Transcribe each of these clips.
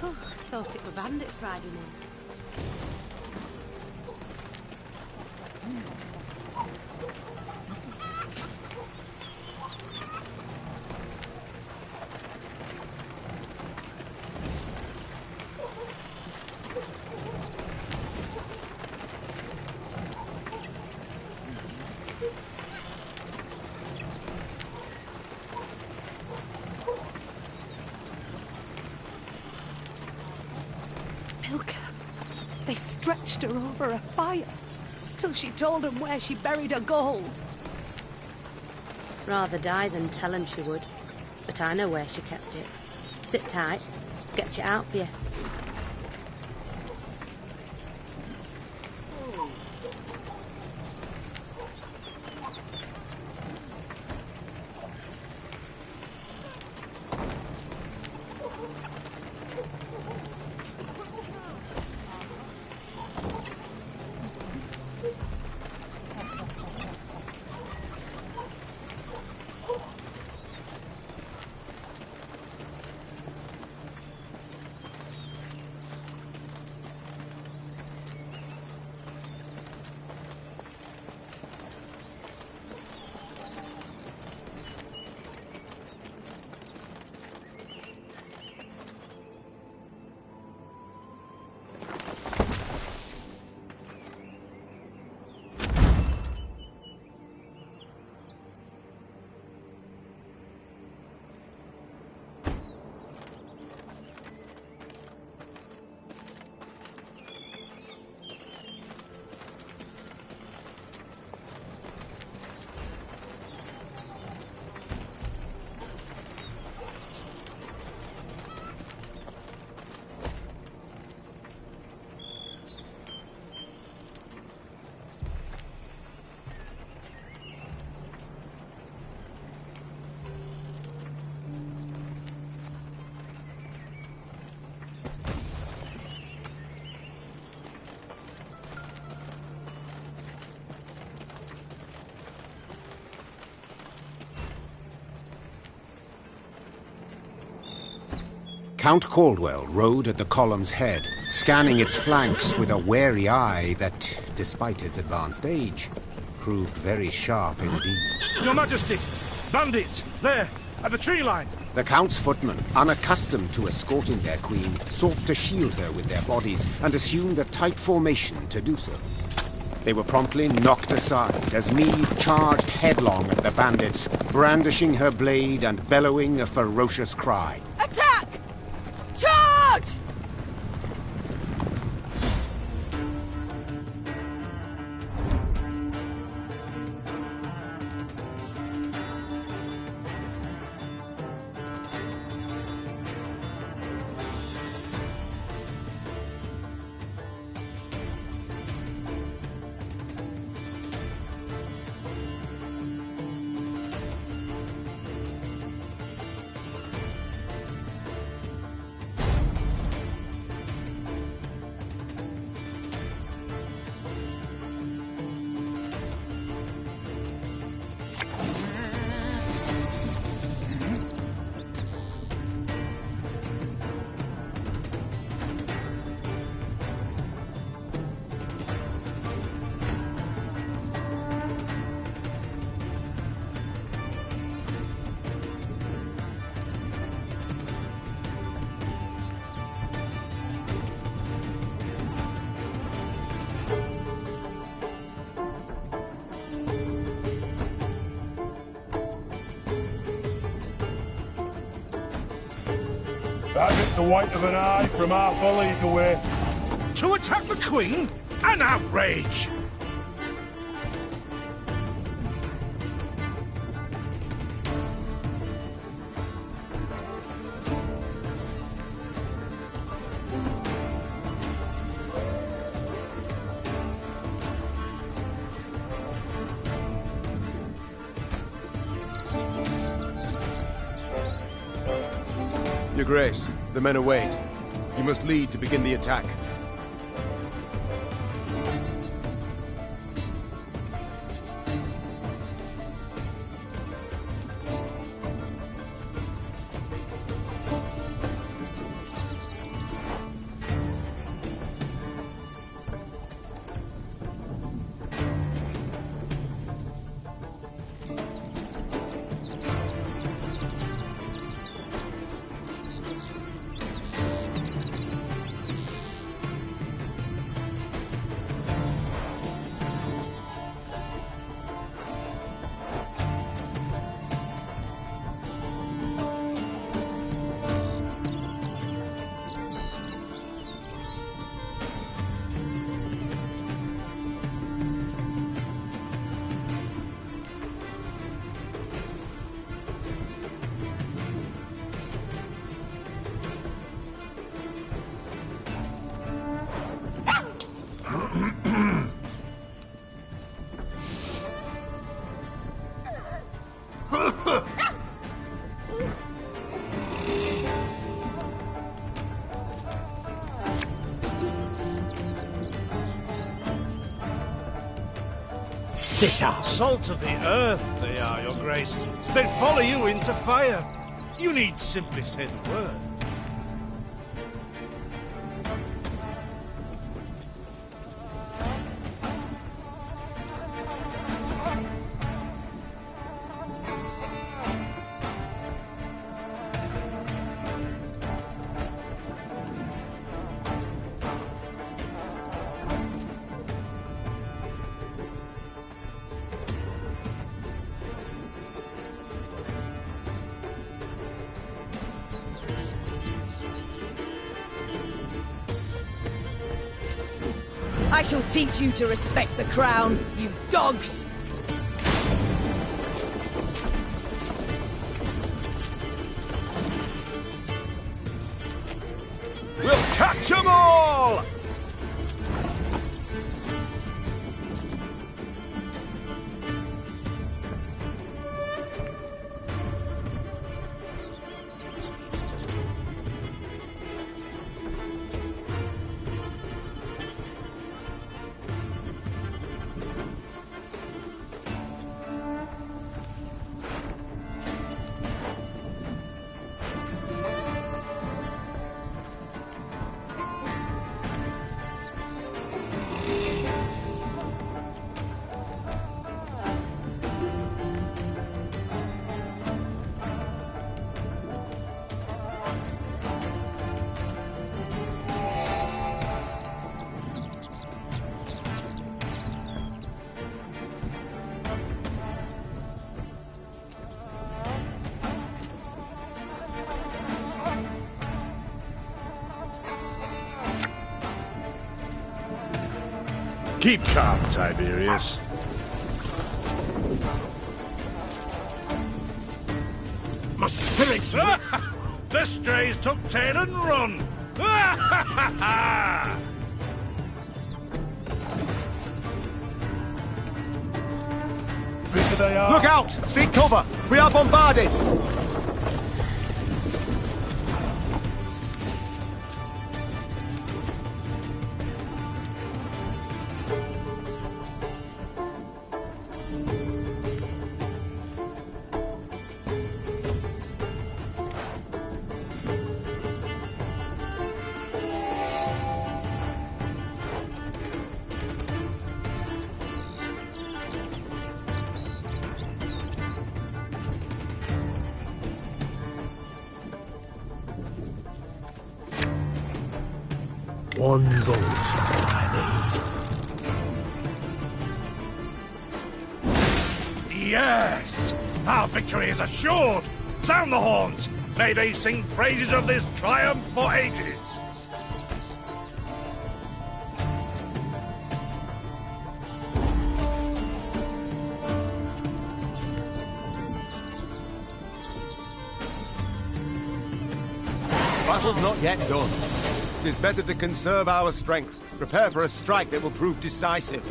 Oh, I thought it were bandits riding in. They stretched her over a fire till she told them where she buried her gold. Rather die than tell him she would. But I know where she kept it. Sit tight. Sketch it out for you. Count Caldwell rode at the column's head, scanning its flanks with a wary eye that, despite his advanced age, proved very sharp indeed. Your Majesty! Bandits! There! At the tree line! The Count's footmen, unaccustomed to escorting their queen, sought to shield her with their bodies and assumed a tight formation to do so. They were promptly knocked aside as Meade charged headlong at the bandits, brandishing her blade and bellowing a ferocious cry. Attack! Charge! That hit the white of an eye from half a league away. To attack the Queen? An outrage! Your Grace, the men await. You must lead to begin the attack. this house? Salt of the earth, they are, your grace. They'd follow you into fire. You need simply say the word. I shall teach you to respect the crown, you dogs! We'll catch 'em all! Keep calm, Tiberius. My spirits! The strays took tail and run! Bigger they are. Look out! Seek cover! We are bombarded! One bolt I need. Yes! Our victory is assured! Sound the horns! May they sing praises of this triumph for ages! Battle's not yet done. It is better to conserve our strength. Prepare for a strike that will prove decisive.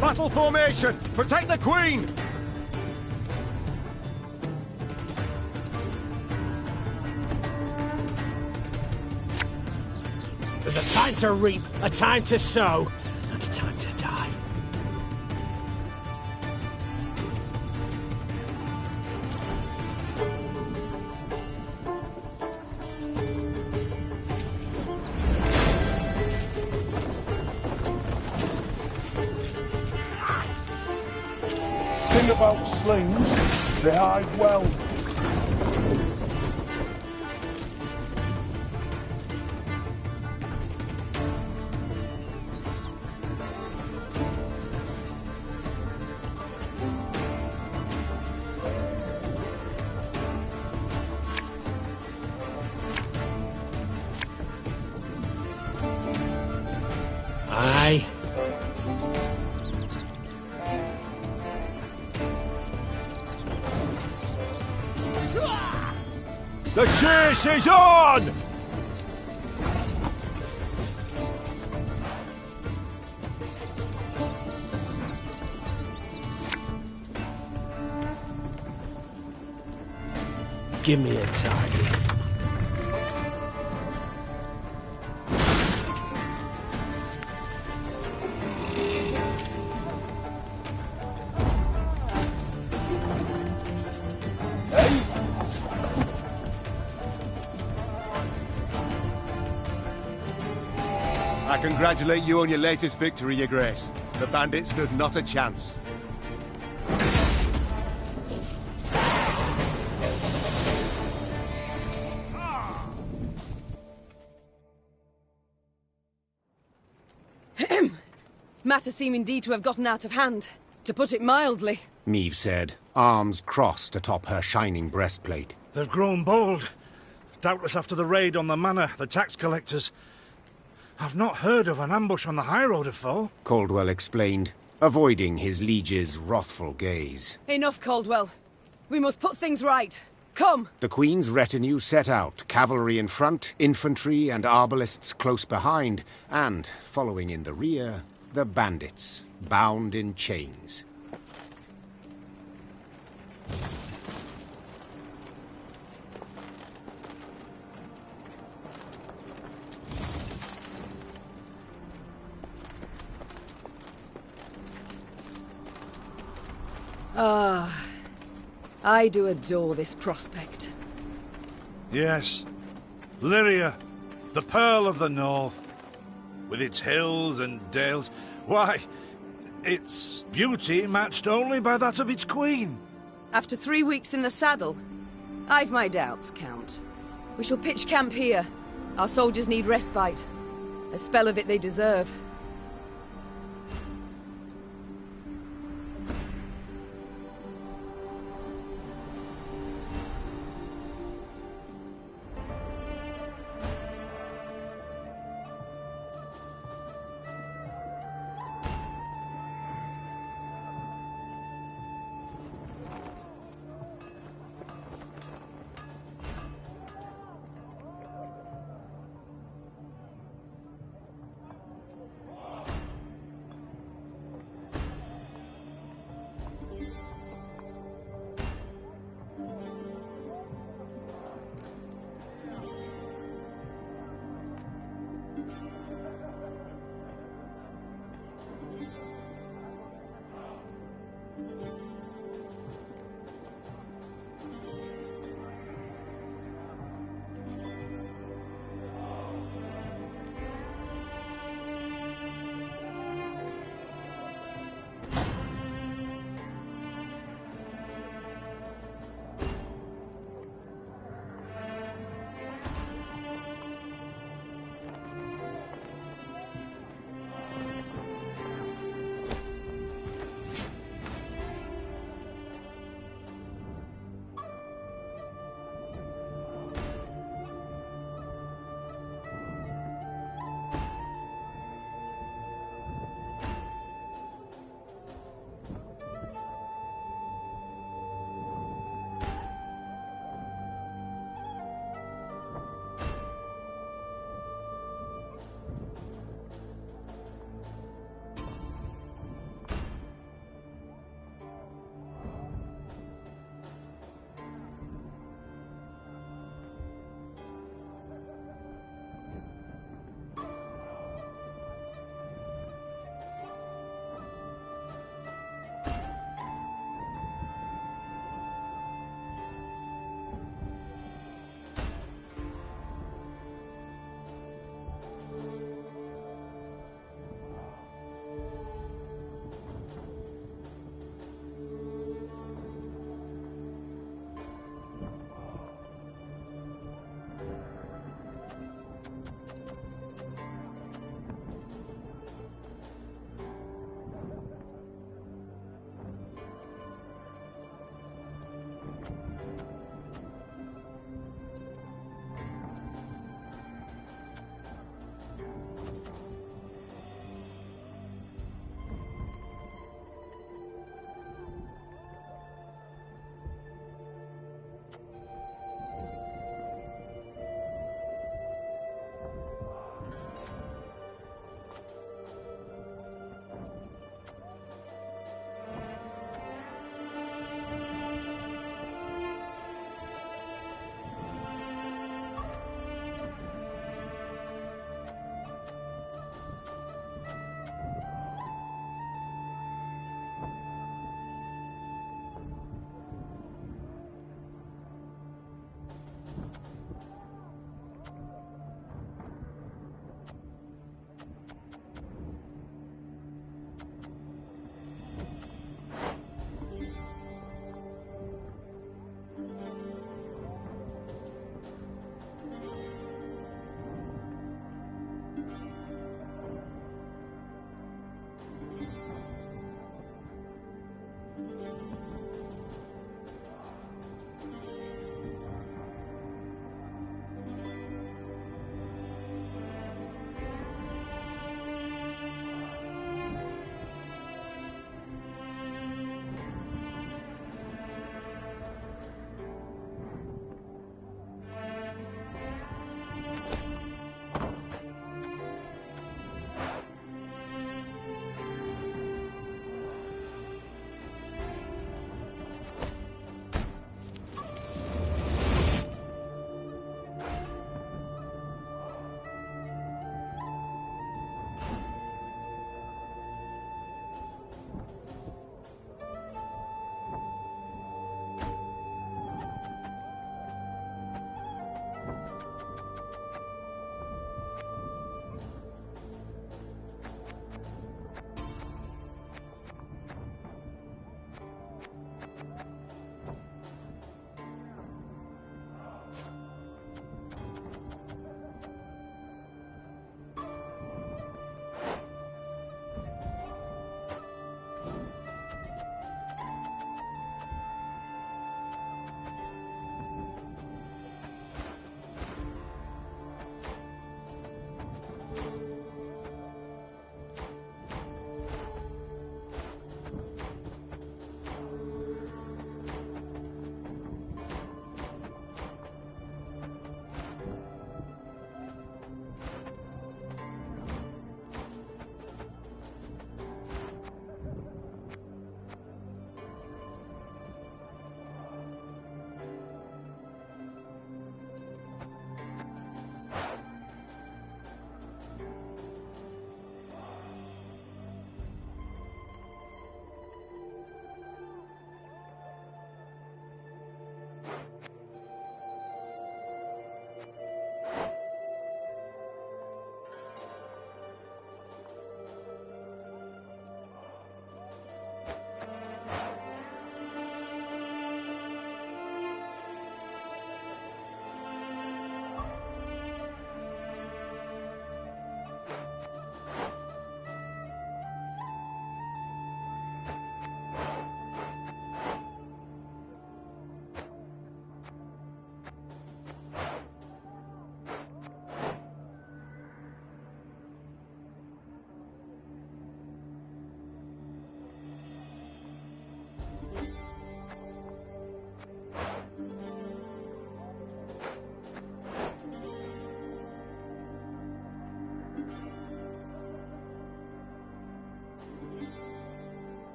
Battle formation! Protect the Queen! There's a time to reap, a time to sow, and a time to die. Thing about slings, they hide well. Aye. The chase is on! Give me a target. congratulate you on your latest victory, Your Grace. The bandits stood not a chance. Matters seem indeed to have gotten out of hand, to put it mildly. Meve said, arms crossed atop her shining breastplate. They've grown bold. Doubtless after the raid on the manor, the tax collectors. I've not heard of an ambush on the high road afore. Caldwell explained, avoiding his liege's wrathful gaze. Enough, Caldwell. We must put things right. Come! The Queen's retinue set out, cavalry in front, infantry and arbalists close behind, and, following in the rear, the bandits, bound in chains. I do adore this prospect. Yes. Lyria, the Pearl of the North. With its hills and dales. Why, its beauty matched only by that of its queen. After 3 weeks in the saddle, I've my doubts, Count. We shall pitch camp here. Our soldiers need respite. A spell of it they deserve.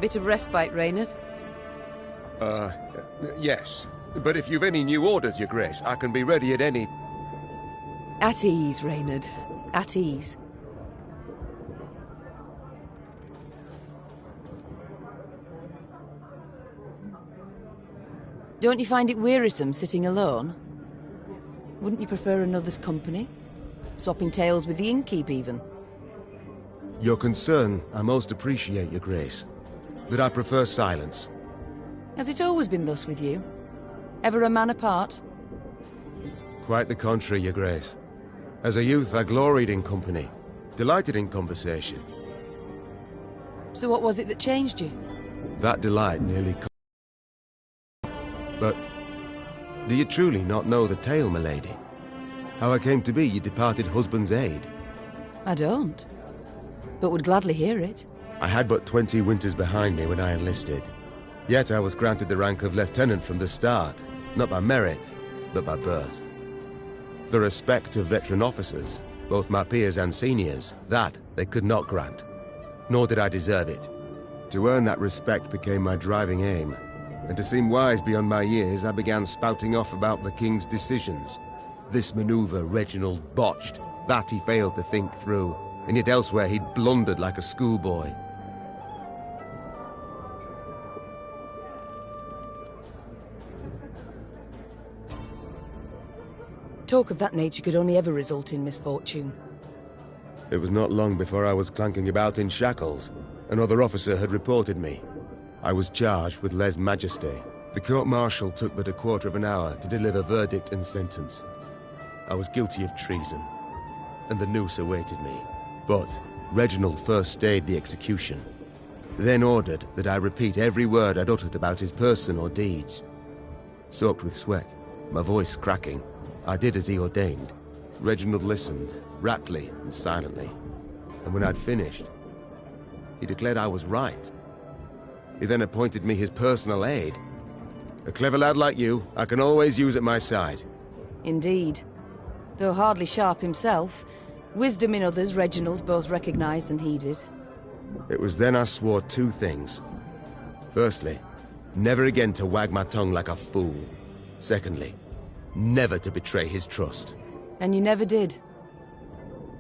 bit of respite, Reynard? Yes. But if you've any new orders, Your Grace, I can be ready at any... At ease, Reynard. At ease. Don't you find it wearisome sitting alone? Wouldn't you prefer another's company? Swapping tales with the innkeep, even? Your concern, I most appreciate, Your Grace. But I prefer silence. Has it always been thus with you? Ever a man apart? Quite the contrary, Your Grace. As a youth, I gloried in company, delighted in conversation. So what was it that changed you? That delight nearly... But... do you truly not know the tale, milady? How I came to be your departed husband's aide? I don't. But would gladly hear it. I had but 20 winters behind me when I enlisted. Yet I was granted the rank of lieutenant from the start. Not by merit, but by birth. The respect of veteran officers, both my peers and seniors, that they could not grant. Nor did I deserve it. To earn that respect became my driving aim. And to seem wise beyond my years, I began spouting off about the king's decisions. This maneuver Reginald botched, that he failed to think through, and yet elsewhere he'd blundered like a schoolboy. Talk of that nature could only ever result in misfortune. It was not long before I was clanking about in shackles. Another officer had reported me. I was charged with lèse-majesté. The court-martial took but a quarter of an hour to deliver verdict and sentence. I was guilty of treason, and the noose awaited me. But Reginald first stayed the execution, then ordered that I repeat every word I'd uttered about his person or deeds. Soaked with sweat, my voice cracking, I did as he ordained. Reginald listened, raptly and silently, and when I'd finished, he declared I was right. He then appointed me his personal aide. A clever lad like you, I can always use at my side. Indeed. Though hardly sharp himself, wisdom in others Reginald both recognized and heeded. It was then I swore two things. Firstly, never again to wag my tongue like a fool. Secondly, never to betray his trust. And you never did.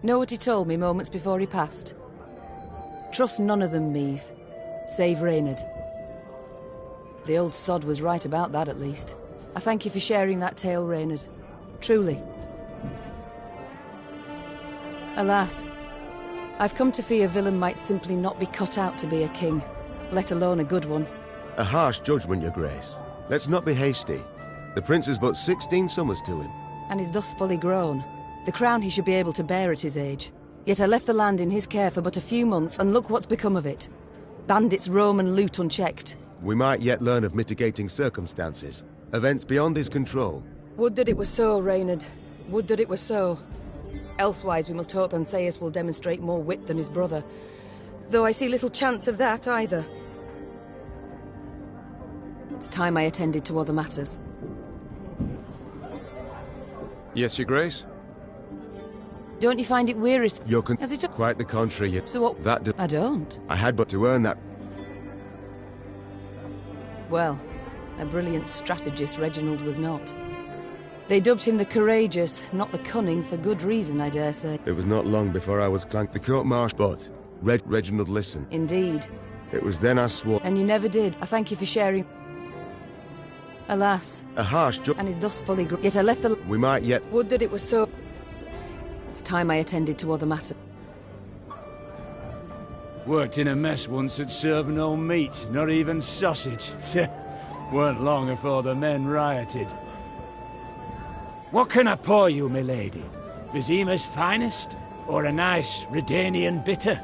Know what he told me moments before he passed? Trust none of them, Meave. Save Reynard. The old sod was right about that, at least. I thank you for sharing that tale, Reynard. Truly. Alas, I've come to fear Willem might simply not be cut out to be a king, let alone a good one. A harsh judgment, Your Grace. Let's not be hasty. The prince is but 16 summers to him. And is thus fully grown. The crown he should be able to bear at his age. Yet I left the land in his care for but a few months, and look what's become of it. Bandits roam and loot unchecked. We might yet learn of mitigating circumstances. Events beyond his control. Would that it were so, Reynard. Would that it were so. Elsewise we must hope Ancaeus will demonstrate more wit than his brother. Though I see little chance of that either. It's time I attended to other matters. Yes, Your Grace? Don't you find it wearisome? Has it Quite the contrary. So what? I don't. I had but to earn that. Well, a brilliant strategist Reginald was not. They dubbed him the courageous, not the cunning, for good reason, I dare say. It was not long before I was clanked the court-martial, but Reginald listened. Indeed. It was then I swore. And you never did. I thank you for sharing. Alas. A harsh and is thus fully yet I left the... We might yet... Would that it was so... It's time I attended to other matters. Worked in a mess once at serving no meat, not even sausage. Weren't long afore the men rioted. What can I pour you, milady? Vizima's finest? Or a nice Redanian bitter?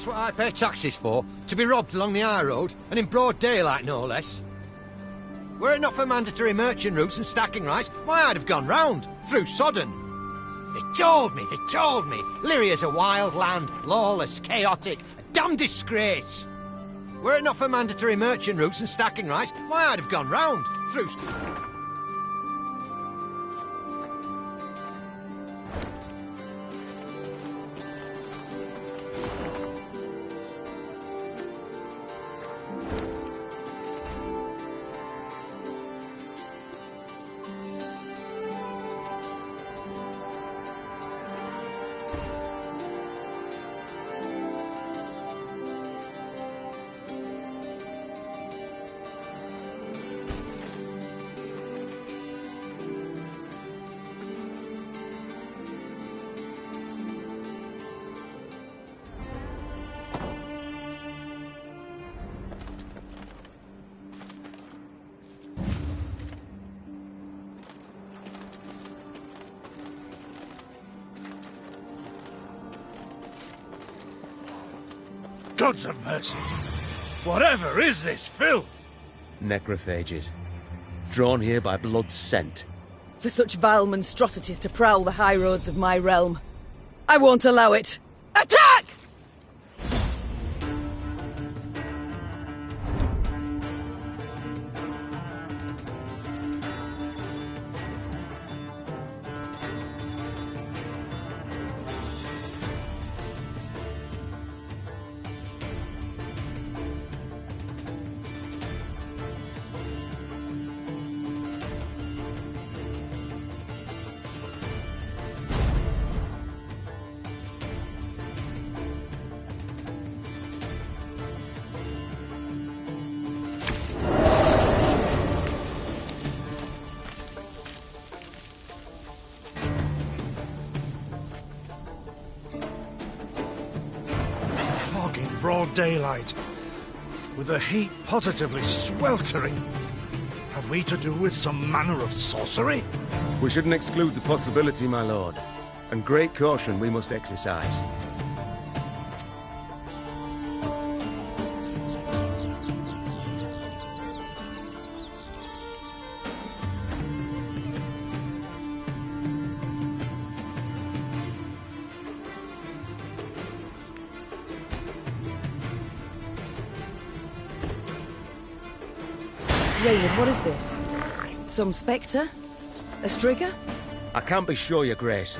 just what I pay taxes for? To be robbed along the high road, and in broad daylight, no less. Were it not for mandatory merchant routes and stacking rights, why, I'd have gone round, through Sodden. They told me, Lyria's a wild land, lawless, chaotic, a damn disgrace. Were it not for mandatory merchant routes and stacking rights, why, I'd have gone round, through... Gods of mercy! Whatever is this filth? Necrophages. Drawn here by blood's scent. For such vile monstrosities to prowl the high roads of my realm, I won't allow it! Attack! Broad daylight, with the heat positively sweltering. Have we to do with some manner of sorcery? We shouldn't exclude the possibility, my lord. And great caution we must exercise. Raymond, what is this? Some spectre? A strigger? I can't be sure, your grace.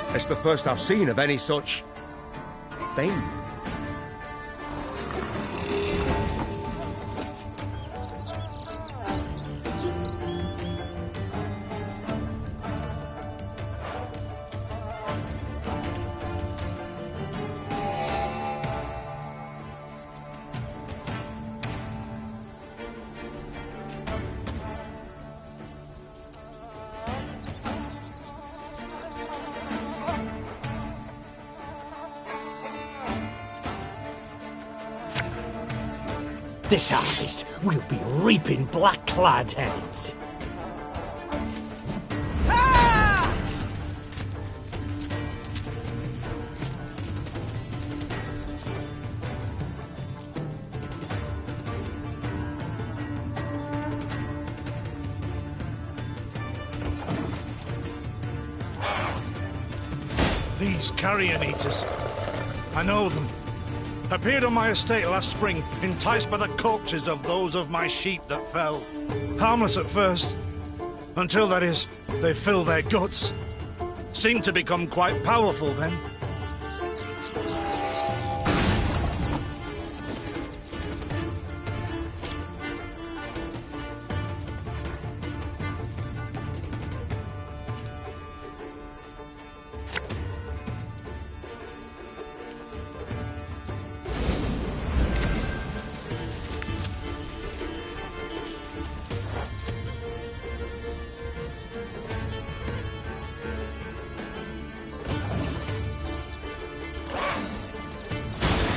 It's the first I've seen of any such... thing. This harvest, we'll be reaping black-clad heads. These carrion eaters. I know them. Appeared on my estate last spring, enticed by the corpses of those of my sheep that fell. Harmless at first, until, that is, they fill their guts. Seemed to become quite powerful then.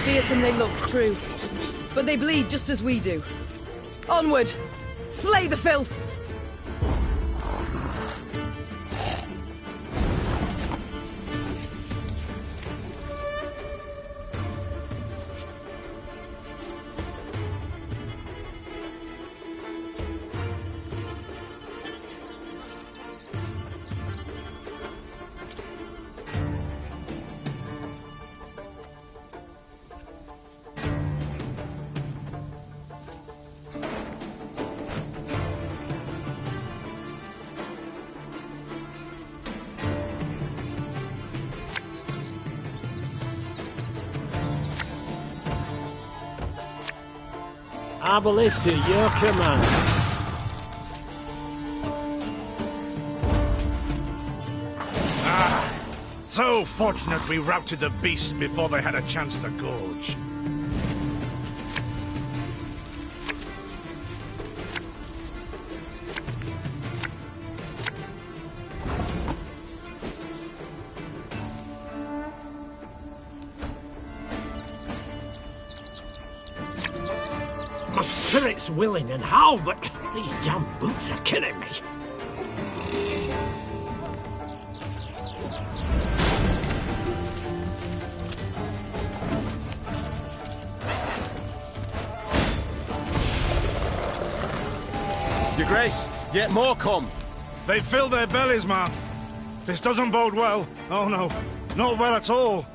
Fearsome they look, true. But they bleed just as we do. Onward! Slay the filth! Abel is to your command. So fortunate we routed the beasts before they had a chance to gorge. My spirit's willing and how, but these damn boots are killing me. Your Grace, yet more come. They fill their bellies, man. This doesn't bode well. Oh no, not well at all.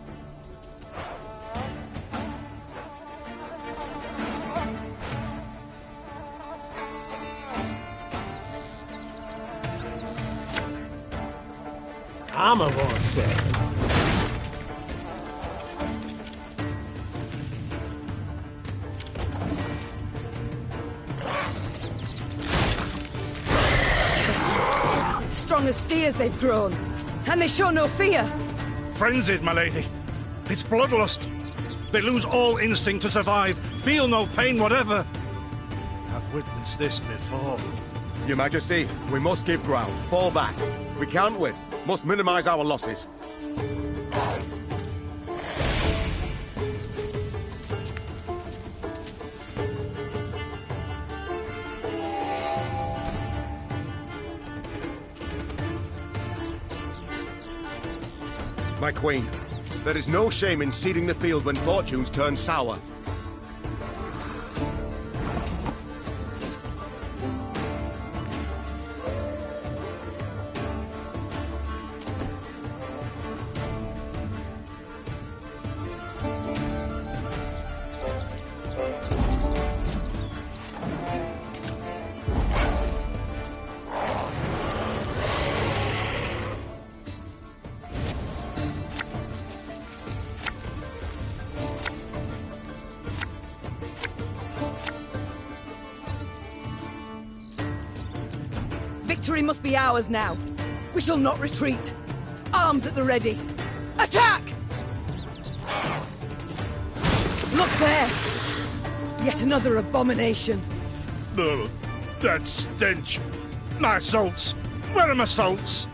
I'm a one second. Strong as steers they've grown. And they show no fear. Frenzied, my lady. It's bloodlust. They lose all instinct to survive, feel no pain whatever. I've witnessed this before. Your Majesty, we must give ground. Fall back. We can't win. Must minimize our losses. My queen, there is no shame in ceding the field when fortunes turn sour. Victory must be ours now. We shall not retreat. Arms at the ready. Attack! Look there! Yet another abomination. Ugh, that stench. My salts. Where are my salts?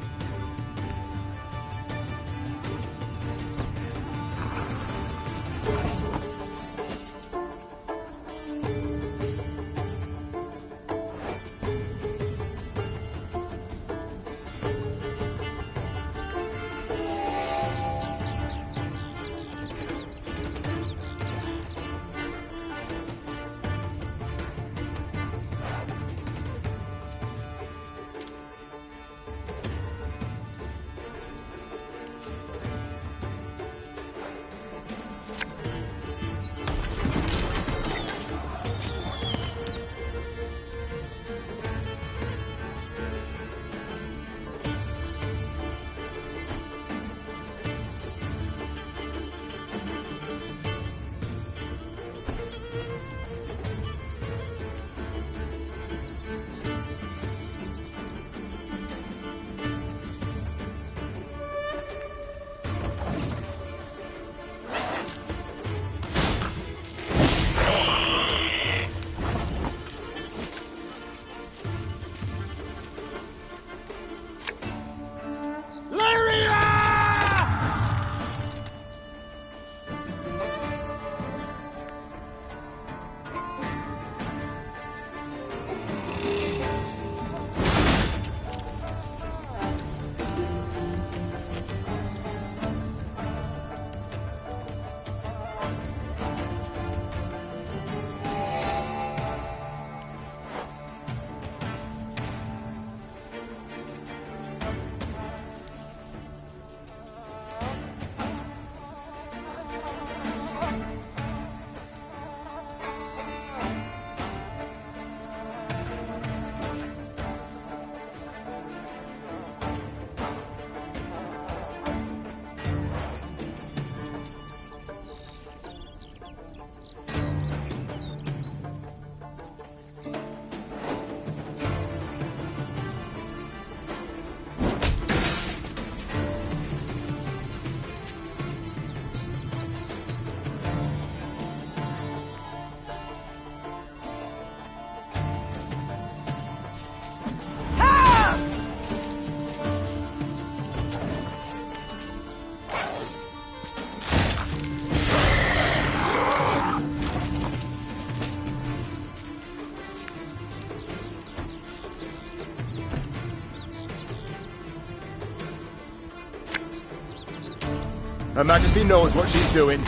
Her Majesty knows what she's doing.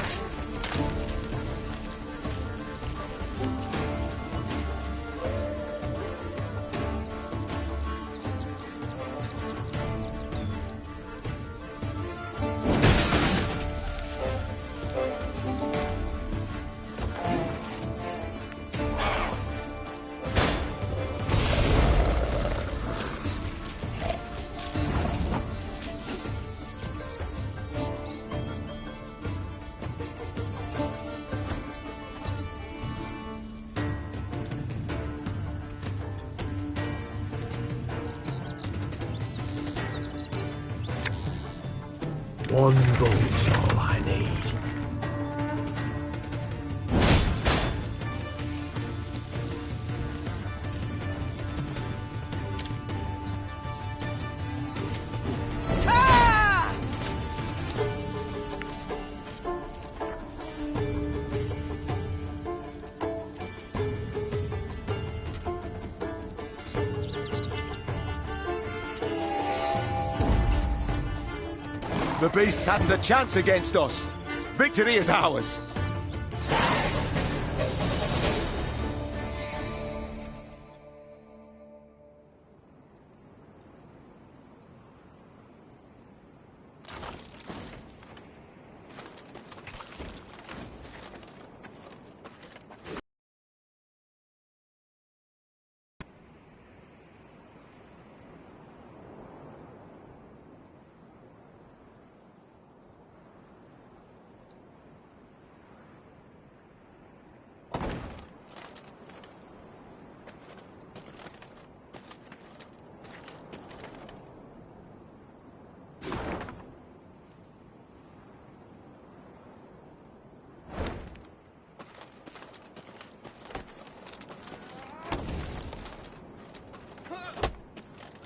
One boat's all I need. The beasts hadn't a chance against us. Victory is ours.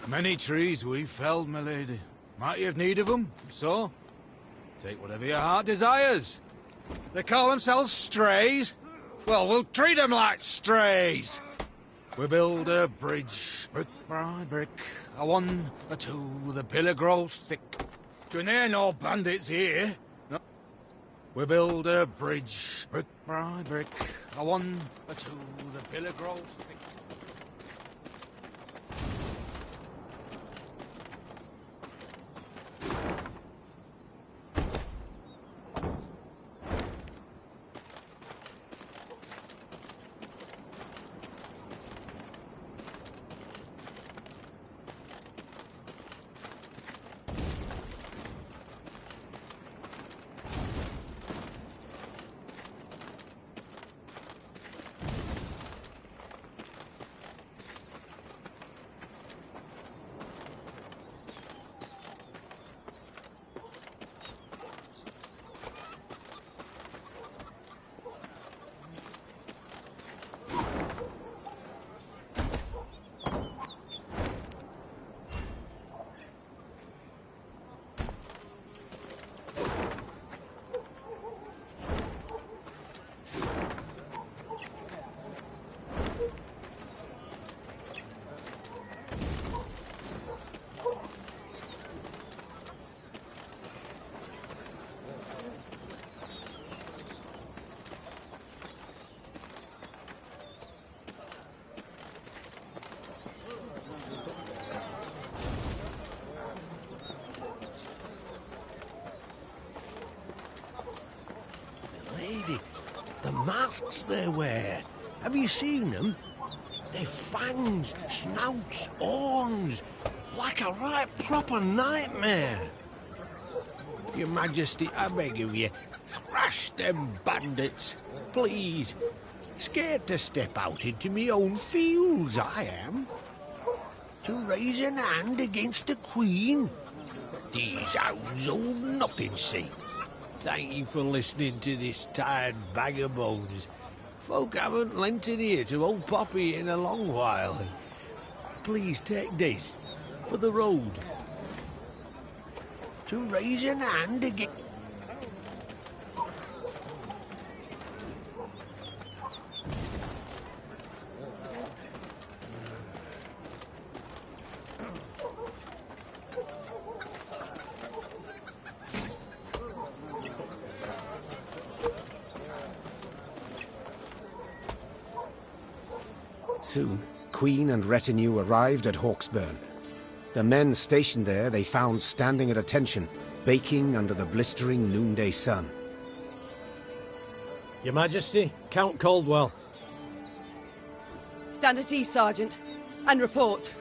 Many trees we've felled, my lady. Might you have need of them? So, take whatever your heart desires. They call themselves strays? Well, we'll treat them like strays. We build a bridge, brick by brick, a one, a two, the pillar grows thick. You ain't no bandits here. No. We build a bridge, brick by brick, a one, a two, the pillar grows thick. The masks they wear. Have you seen them? They've fangs, snouts, horns. Like a right proper nightmare. Your Majesty, I beg of you, thrash them bandits, please. Scared to step out into me own fields, I am. To raise an hand against the Queen? These hounds hold nothing, see. Thank you for listening to this tired bag of bones. Folk haven't lent an ear to old Poppy in a long while. Please take this for the road. To raise an hand against... Soon, Queen and retinue arrived at Hawksburn. The men stationed there they found standing at attention, baking under the blistering noonday sun. Your Majesty, Count Caldwell. Stand at ease, Sergeant, and report.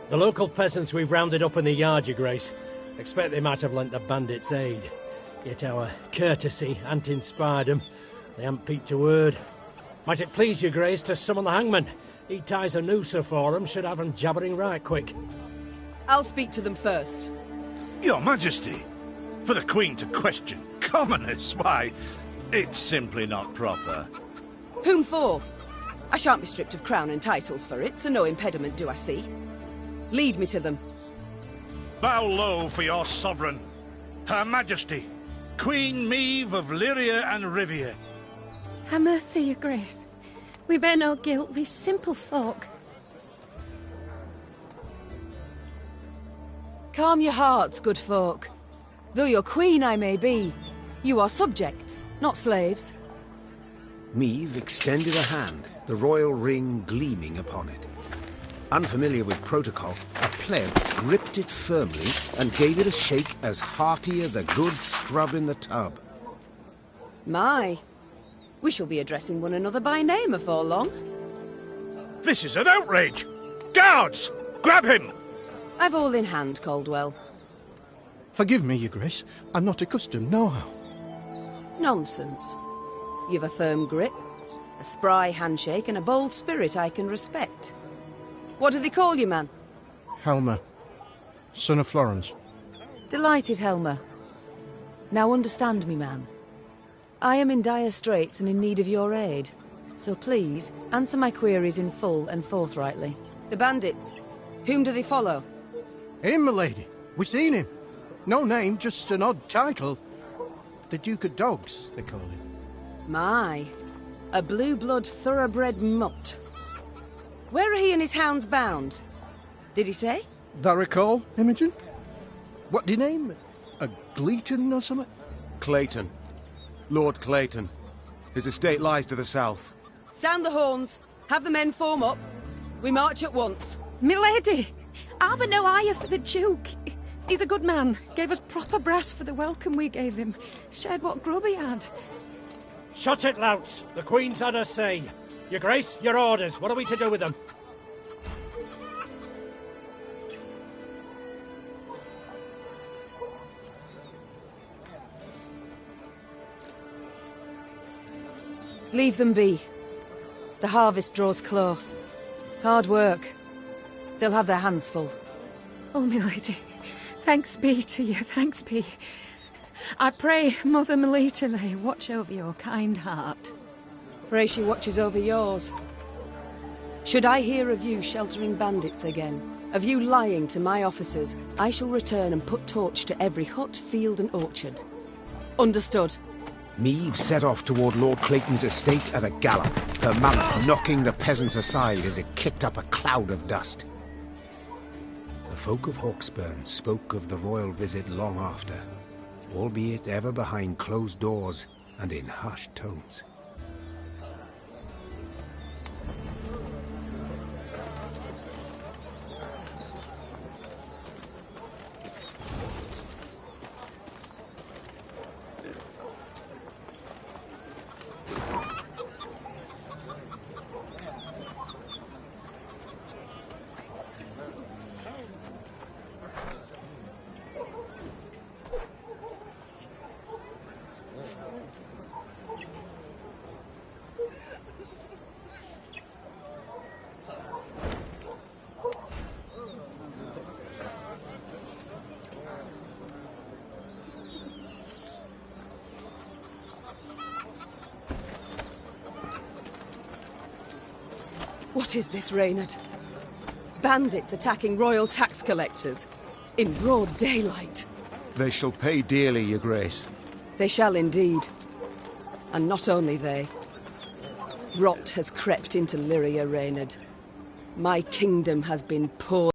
The local peasants we've rounded up in the yard, Your Grace. Expect they might have lent the bandits aid. Yet our courtesy hadn't inspired them. They hadn't peeped a word. Might it please Your Grace to summon the hangman? He ties a noose for them, should have them jabbering right quick. I'll speak to them first. Your Majesty, for the Queen to question commoners, why, it's simply not proper. Whom for? I shan't be stripped of crown and titles for it, so no impediment do I see. Lead me to them. Bow low for your sovereign, Her Majesty, Queen Meve of Lyria and Rivia. Ha' mercy, Your Grace. We bear no guilt, we simple folk. Calm your hearts, good folk. Though your queen I may be, you are subjects, not slaves. Meve extended a hand, the royal ring gleaming upon it. Unfamiliar with protocol, a pleb gripped it firmly and gave it a shake as hearty as a good scrub in the tub. My, we shall be addressing one another by name afore long. This is an outrage! Guards! Grab him! I've all in hand, Caldwell. Forgive me, Your Grace. I'm not accustomed, nohow. Nonsense. You've a firm grip, a spry handshake, and a bold spirit I can respect. What do they call you, man? Helmer, son of Florence. Delighted, Helmer. Now understand me, man. I am in dire straits and in need of your aid. So please, answer my queries in full and forthrightly. The bandits, whom do they follow? Him, my lady. We seen him. No name, just an odd title. The Duke of Dogs, they call him. My, a blue-blood thoroughbred mutt. Where are he and his hounds bound? Did he say? That recall, Imogen? What do you name? A Gleeton or something? Clayton. Lord Clayton. His estate lies to the south. Sound the horns. Have the men form up. We march at once. Milady! I've no ire for the Duke. He's a good man. Gave us proper brass for the welcome we gave him. Shared what grub he had. Shut it, louts. The Queen's had her say. Your Grace, your orders. What are we to do with them? Leave them be. The harvest draws close. Hard work. They'll have their hands full. Oh, milady, thanks be to you, thanks be. I pray Mother Melita lay watch over your kind heart. Pray she watches over yours. Should I hear of you sheltering bandits again, of you lying to my officers, I shall return and put torch to every hut, field and orchard. Understood. Meve set off toward Lord Clayton's estate at a gallop, her mount knocking the peasants aside as it kicked up a cloud of dust. The folk of Hawksburn spoke of the royal visit long after, albeit ever behind closed doors and in hushed tones. What is this, Reynard? Bandits attacking royal tax collectors in broad daylight. They shall pay dearly, Your Grace. They shall indeed. And not only they. Rot has crept into Lyria, Reynard. My kingdom has been poor.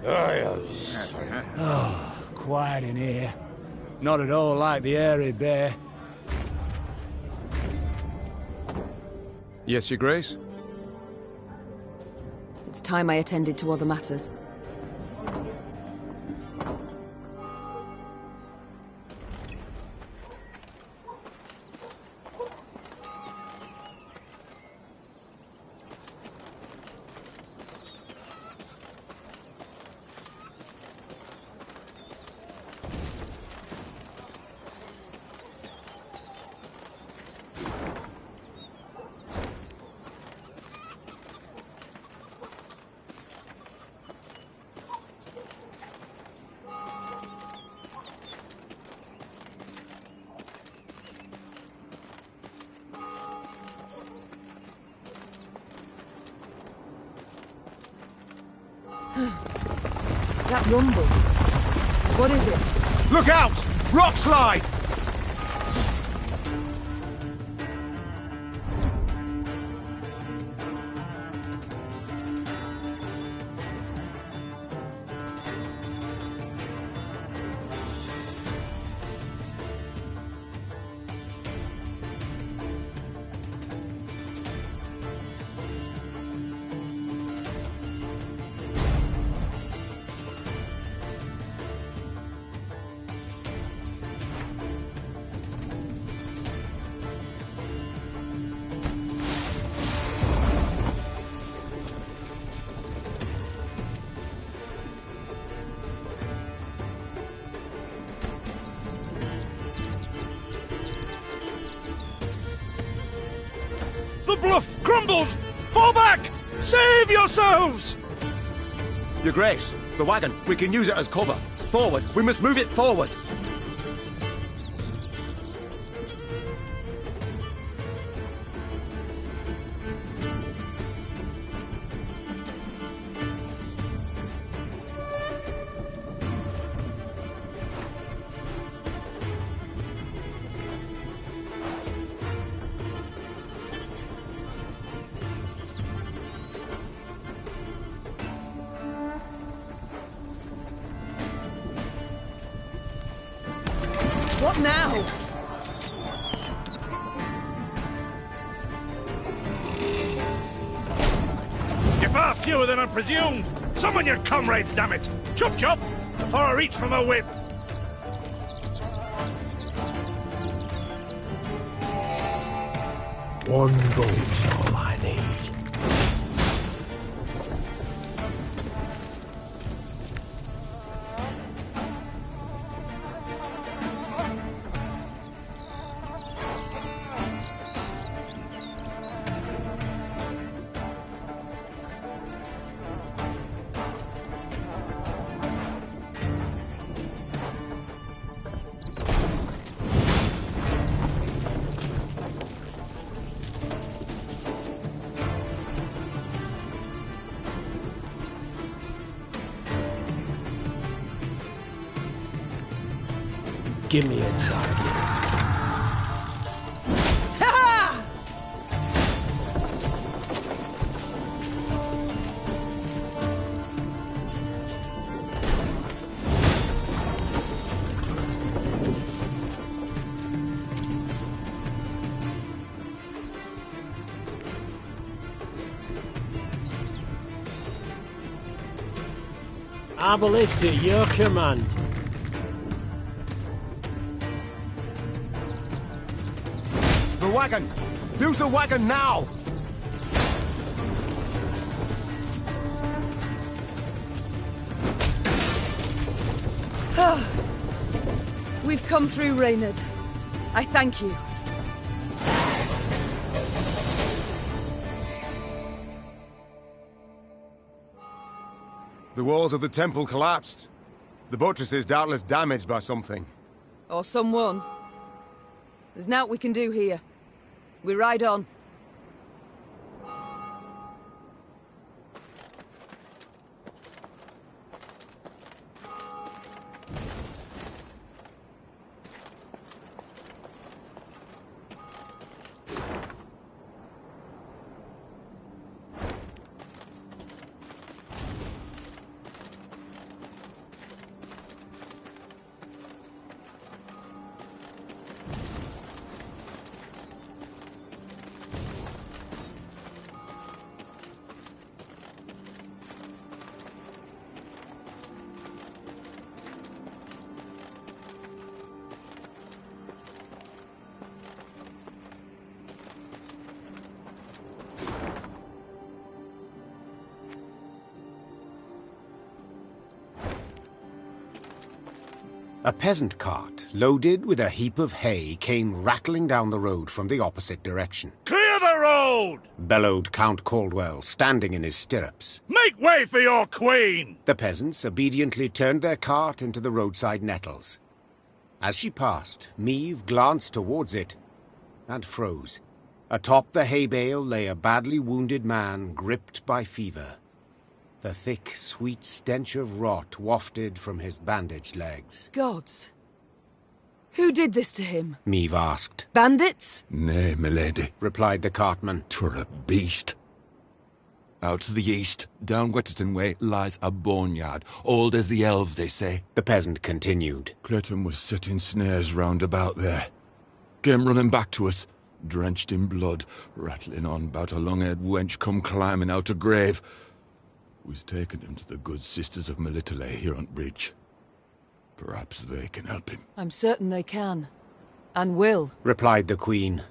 Oh, quiet in here. Not at all like the airy bear. Yes, Your Grace? It's time I attended to other matters. That rumble. What is it? Look out! Rock slide! The bluff crumbles! Fall back! Save yourselves! Your Grace, the wagon. We can use it as cover. Forward. We must move it forward. What now? You're far fewer than I presumed. Summon your comrades, damn it! Chop chop! Before I reach for my whip. One boat's all I need. Give me a target. Our ballista, your command. The wagon! Use the wagon now! We've come through, Reynard. I thank you. The walls of the temple collapsed. The buttress is doubtless damaged by something. Or someone. There's naught we can do here. We ride on. A peasant cart, loaded with a heap of hay, came rattling down the road from the opposite direction. Clear the road! Bellowed Count Caldwell, standing in his stirrups. Make way for your queen! The peasants obediently turned their cart into the roadside nettles. As she passed, Meve glanced towards it and froze. Atop the hay bale lay a badly wounded man gripped by fever. The thick, sweet stench of rot wafted from his bandaged legs. Gods! Who did this to him? Meve asked. Bandits? Nay, milady, Replied the cartman. 'twere a beast. Out to the east, down Wetterton way, lies a boneyard, old as the elves, they say. The peasant continued. Clayton was setting snares round about there. Came running back to us, drenched in blood, rattling on about a long-haired wench come climbing out a grave. We've taken him to the good sisters of Melitele here on bridge. Perhaps they can help him. I'm certain they can. And will. Replied the queen.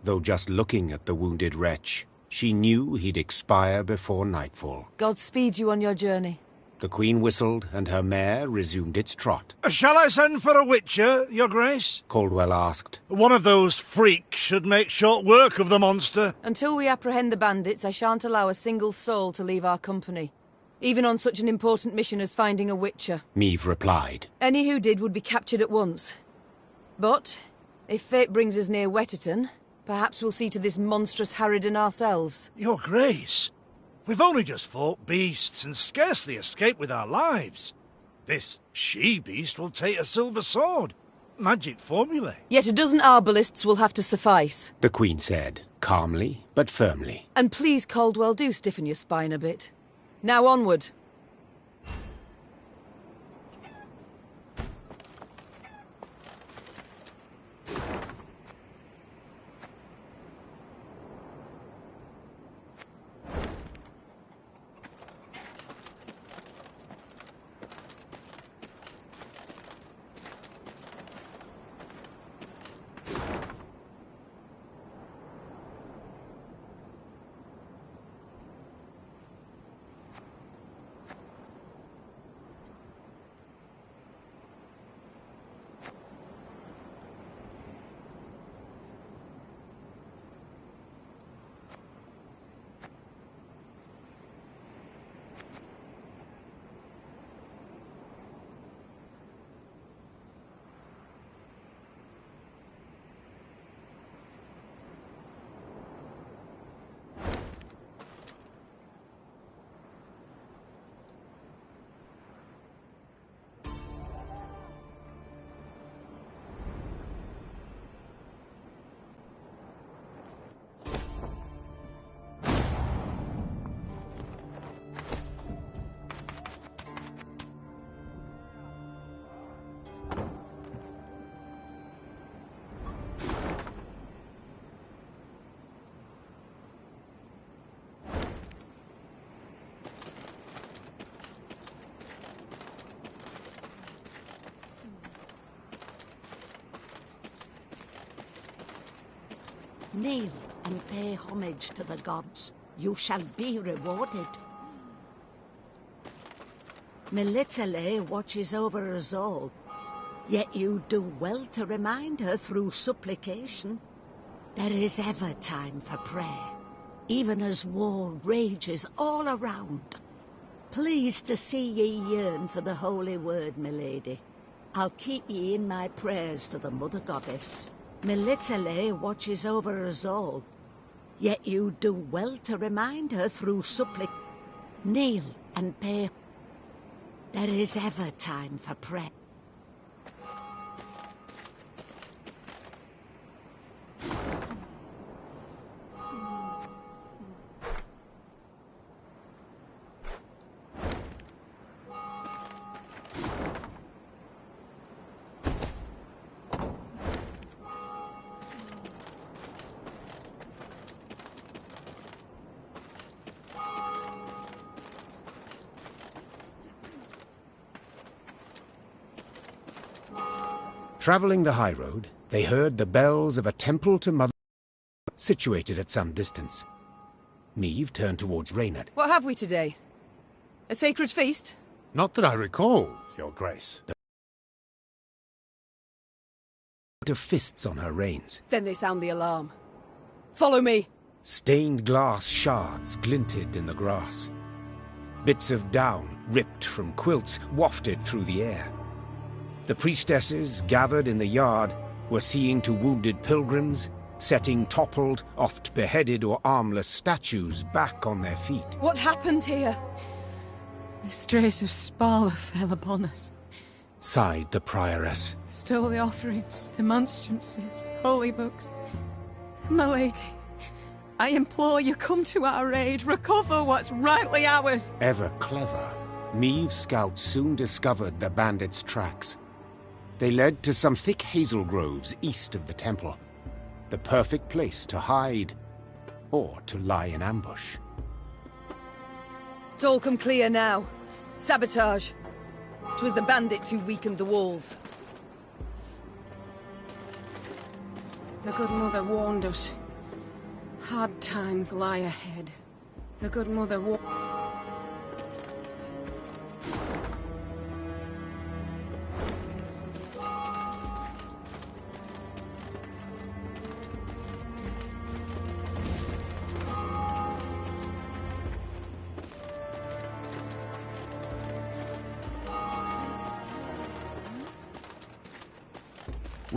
Though just looking at the wounded wretch, she knew he'd expire before nightfall. God speed you on your journey. The queen whistled, and her mare resumed its trot. Shall I send for a witcher, your grace? Caldwell asked. One of those freaks should make short work of the monster. Until we apprehend the bandits, I shan't allow a single soul to leave our company. Even on such an important mission as finding a witcher. Meve replied. Any who did would be captured at once. But, if fate brings us near Wetterton, perhaps we'll see to this monstrous harridan ourselves. Your grace, we've only just fought beasts and scarcely escaped with our lives. This she-beast will take a silver sword. Magic formulae. Yet a dozen arbalists will have to suffice. The queen said, calmly but firmly. And please, Caldwell, do stiffen your spine a bit. Now onward. Kneel and pay homage to the gods. You shall be rewarded. Melitele watches over us all, yet you do well to remind her through supplication. There is ever time for prayer, even as war rages all around. Pleased to see ye yearn for the holy word, milady. I'll keep ye in my prayers to the Mother Goddess. Melitele watches over us all, yet you do well to remind her through supplic. Kneel and pay. There is ever time for prayer. Travelling the high road, they heard the bells of a temple to Mother situated at some distance. Meve turned towards Reynard. What have we today? A sacred feast? Not that I recall, Your Grace. clenched of fists on her reins. Then they sound the alarm. Follow me! Stained glass shards glinted in the grass. Bits of down, ripped from quilts, wafted through the air. The priestesses, gathered in the yard, were seeing to wounded pilgrims, setting toppled, oft beheaded or armless statues back on their feet. What happened here? The strays of Spala fell upon us. Sighed the prioress. Stole the offerings, the monstrances, holy books. My lady, I implore you, come to our aid. Recover what's rightly ours. Ever clever, Meave's scouts soon discovered the bandits' tracks. They led to some thick hazel groves east of the temple. The perfect place to hide, or to lie in ambush. It's all come clear now. Sabotage. 'Twas the bandits who weakened the walls. The good mother warned us. Hard times lie ahead. The good mother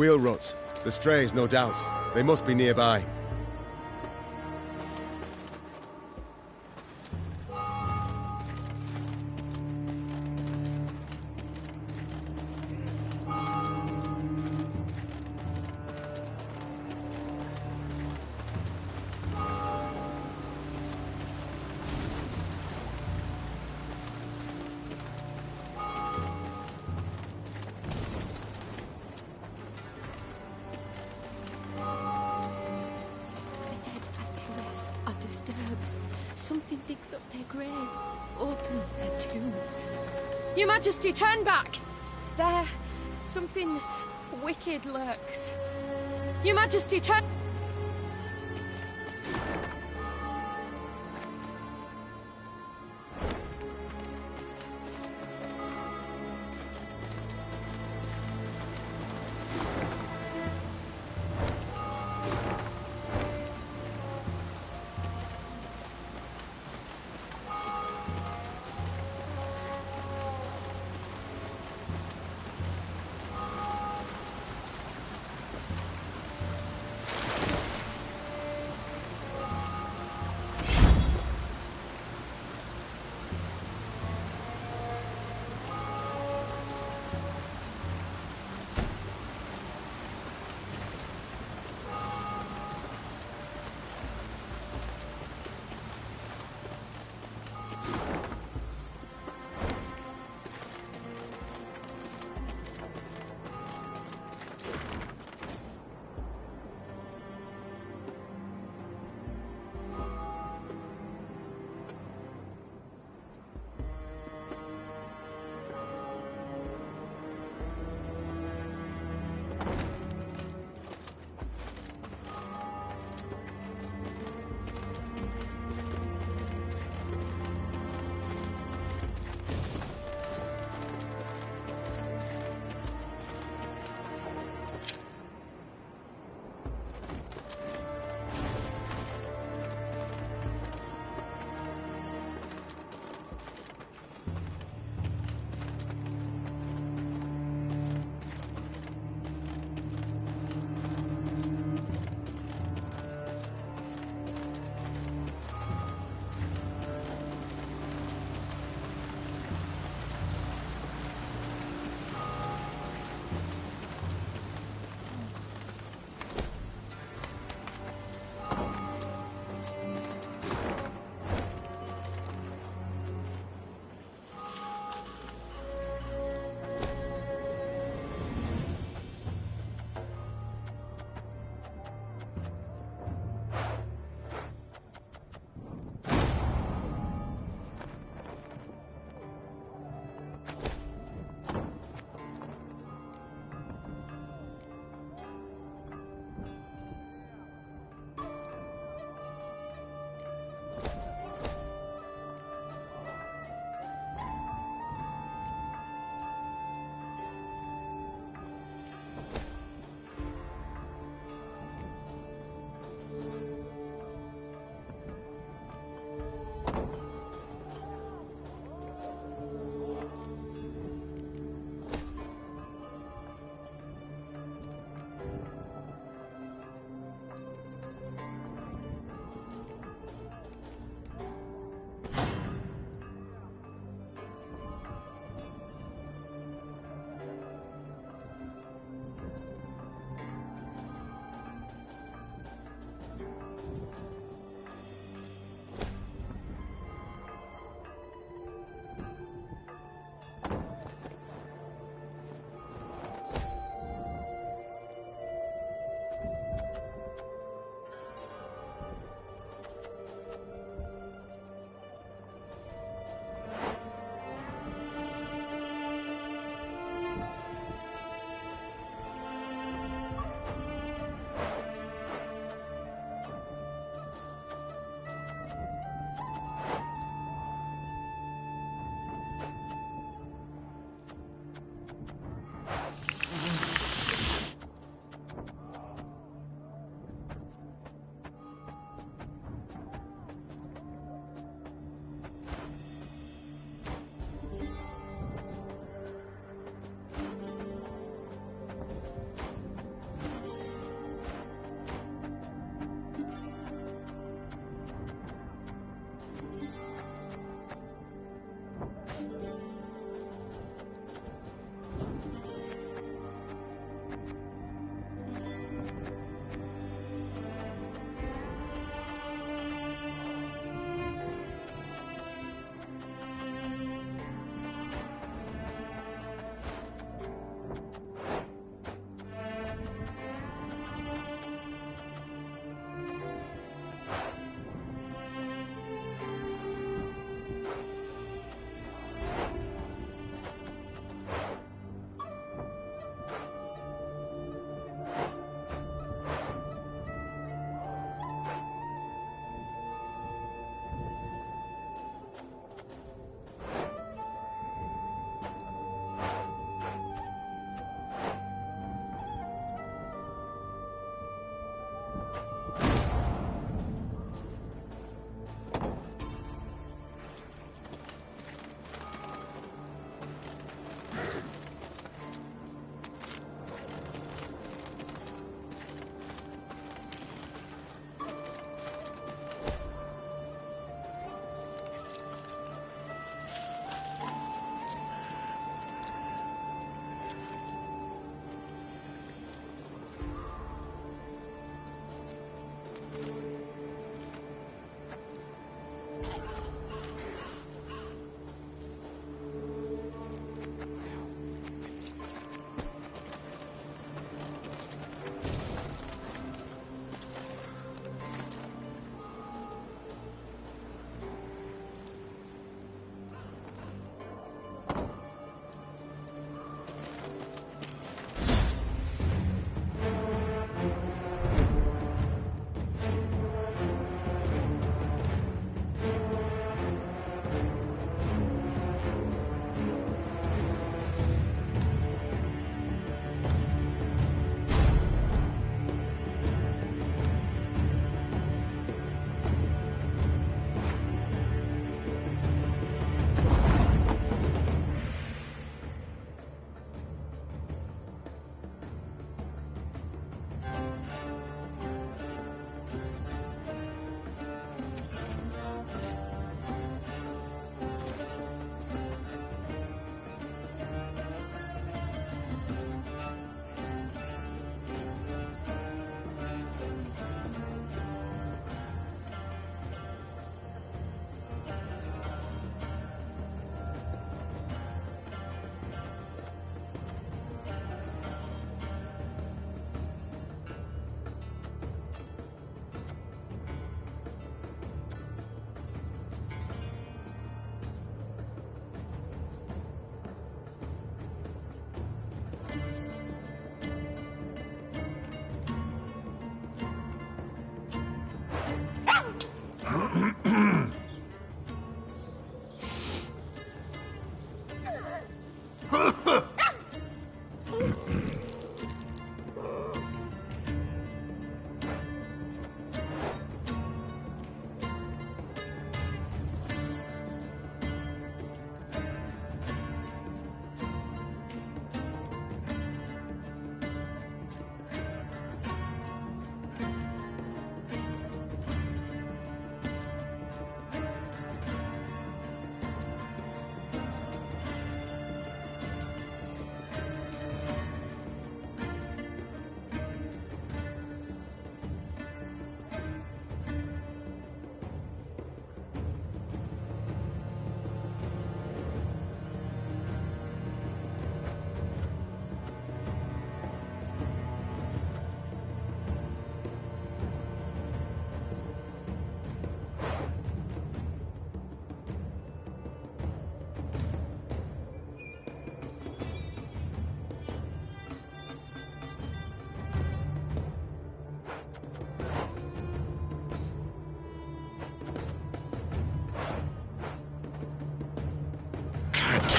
Wheel ruts. The strays, no doubt. They must be nearby. Something digs up their graves, opens their tombs. Your Majesty, turn back! There, something wicked lurks. Your Majesty, turn...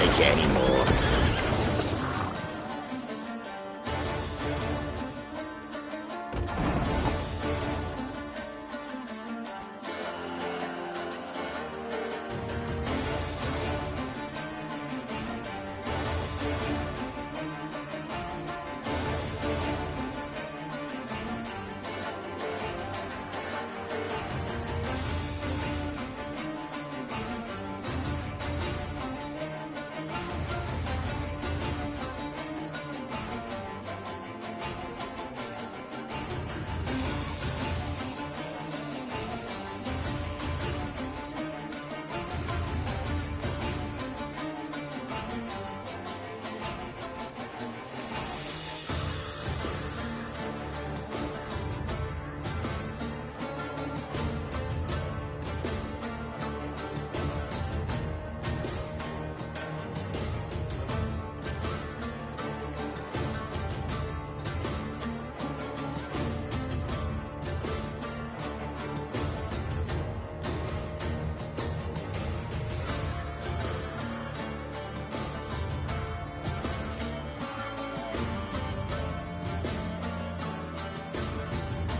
take it anymore.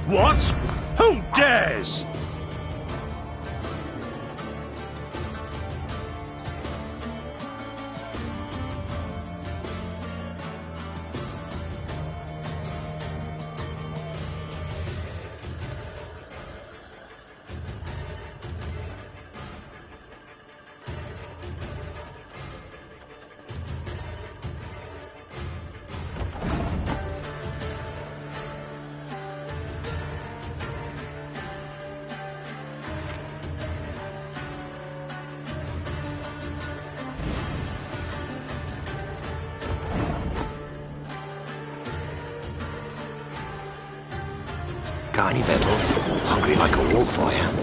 What? Who dares? Got any victuals? Hungry like a wolf, I am.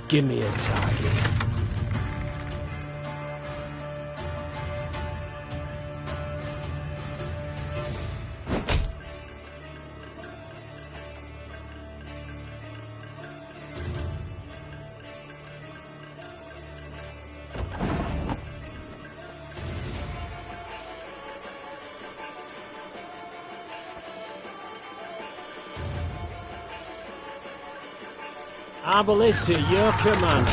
Give me a target. Our ballista, your command.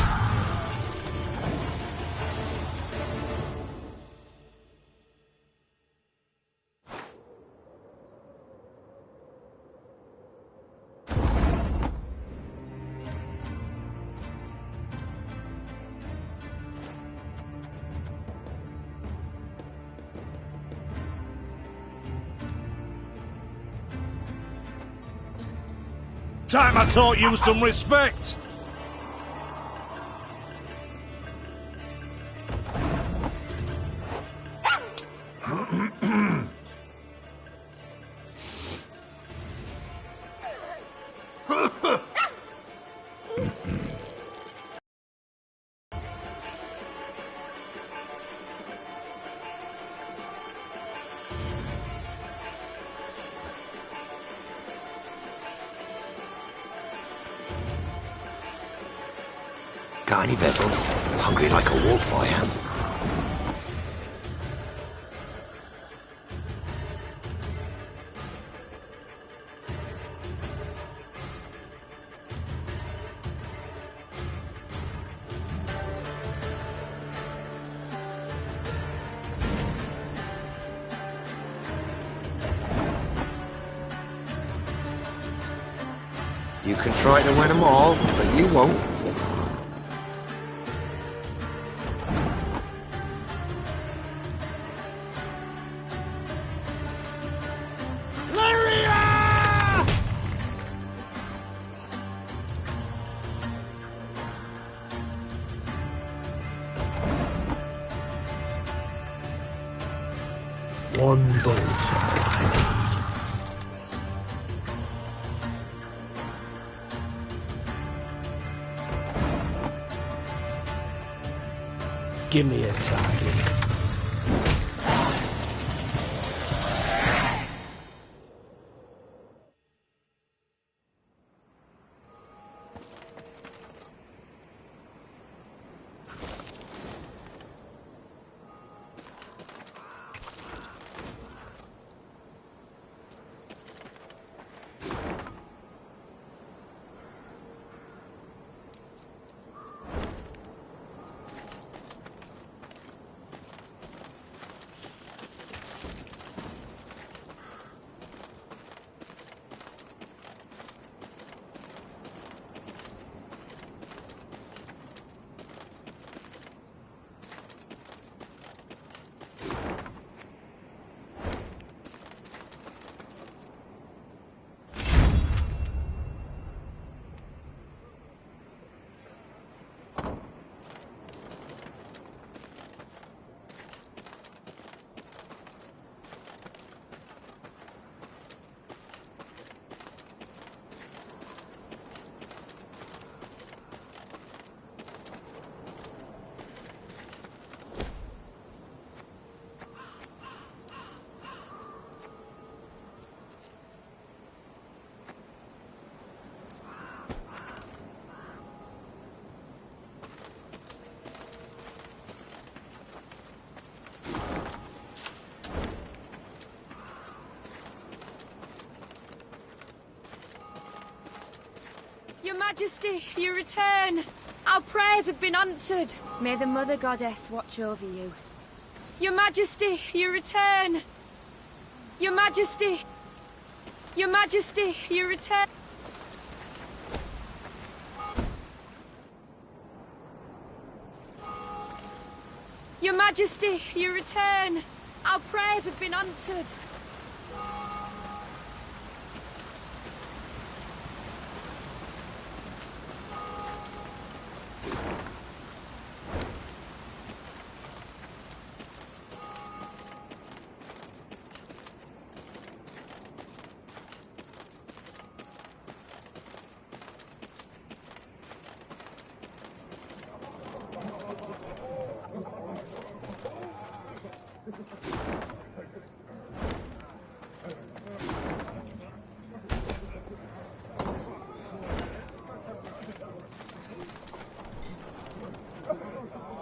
Time I taught you some respect. Got any victuals? Hungry like a wolf, I am. You can try to win them all, but you won't. One bolt I need. Give me a target. Your Majesty, you return! Our prayers have been answered! May the Mother Goddess watch over you. Your Majesty, you return! Your Majesty! Your Majesty, you return! Your Majesty, you return! Our prayers have been answered!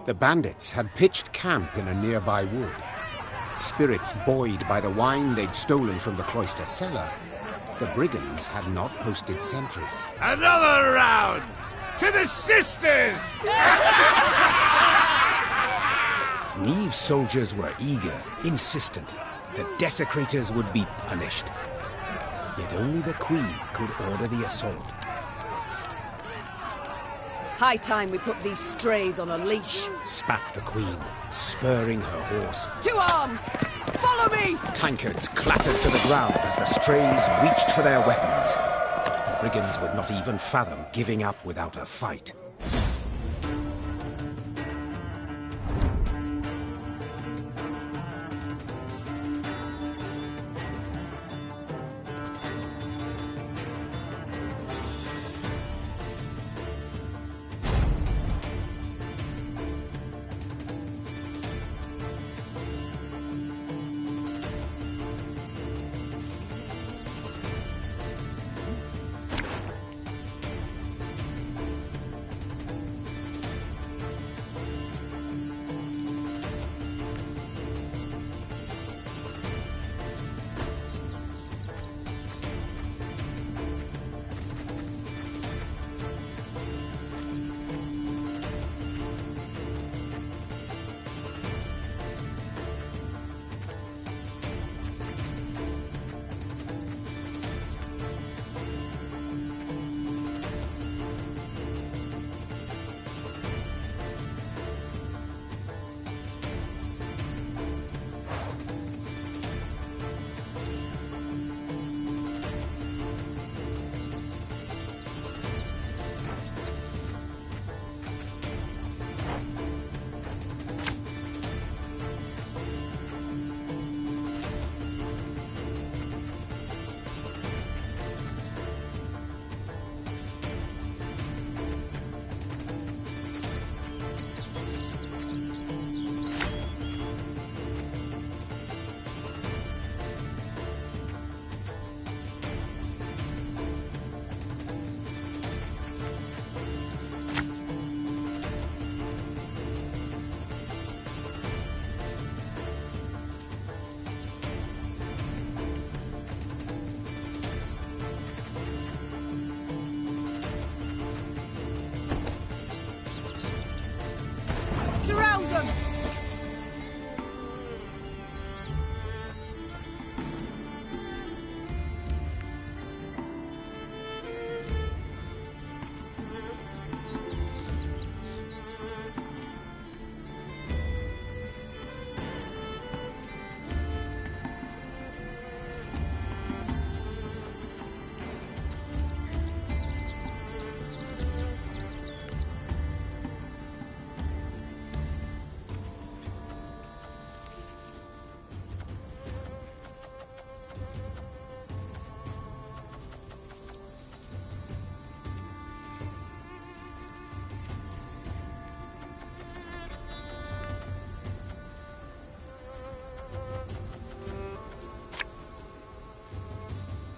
The bandits had pitched camp in a nearby wood. Spirits buoyed by the wine they'd stolen from the cloister cellar, the brigands had not posted sentries. Another round! To the sisters! Neve's soldiers were eager, insistent. The desecrators would be punished. Yet only the Queen could order the assault. High time we put these strays on a leash. Spat the Queen, spurring her horse. To arms! Follow me! Tankards clattered to the ground as the strays reached for their weapons. The brigands would not even fathom giving up without a fight.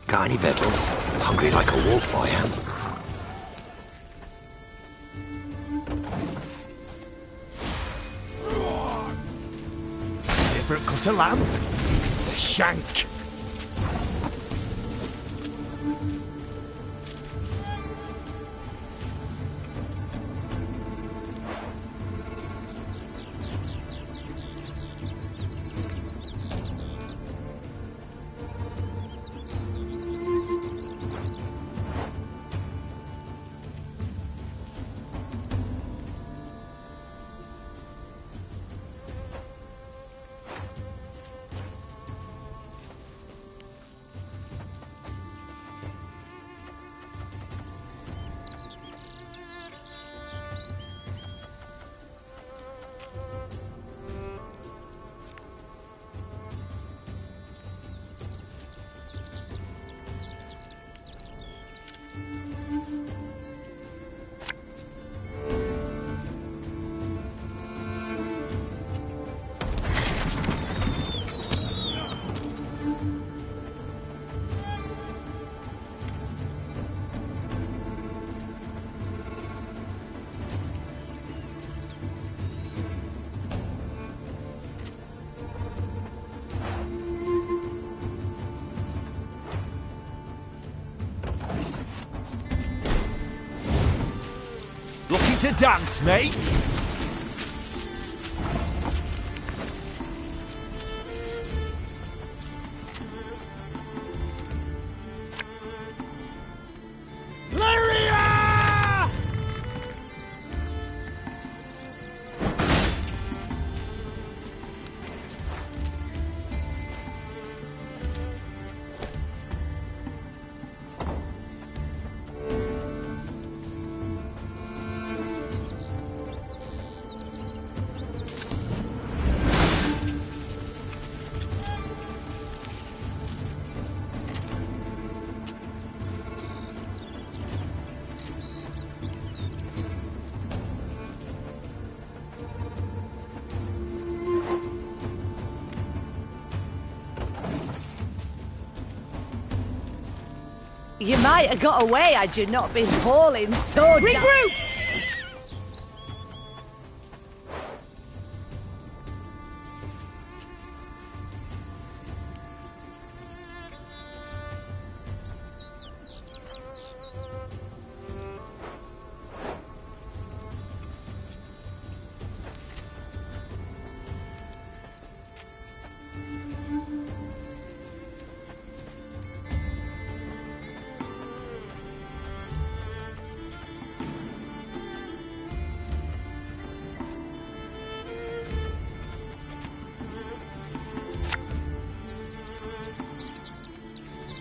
Got any victuals? Hungry like a wolf, I am. Favourite cut of lamb? The shank. Looking to dance, mate? You might have got away had you not been hauling so Regroup!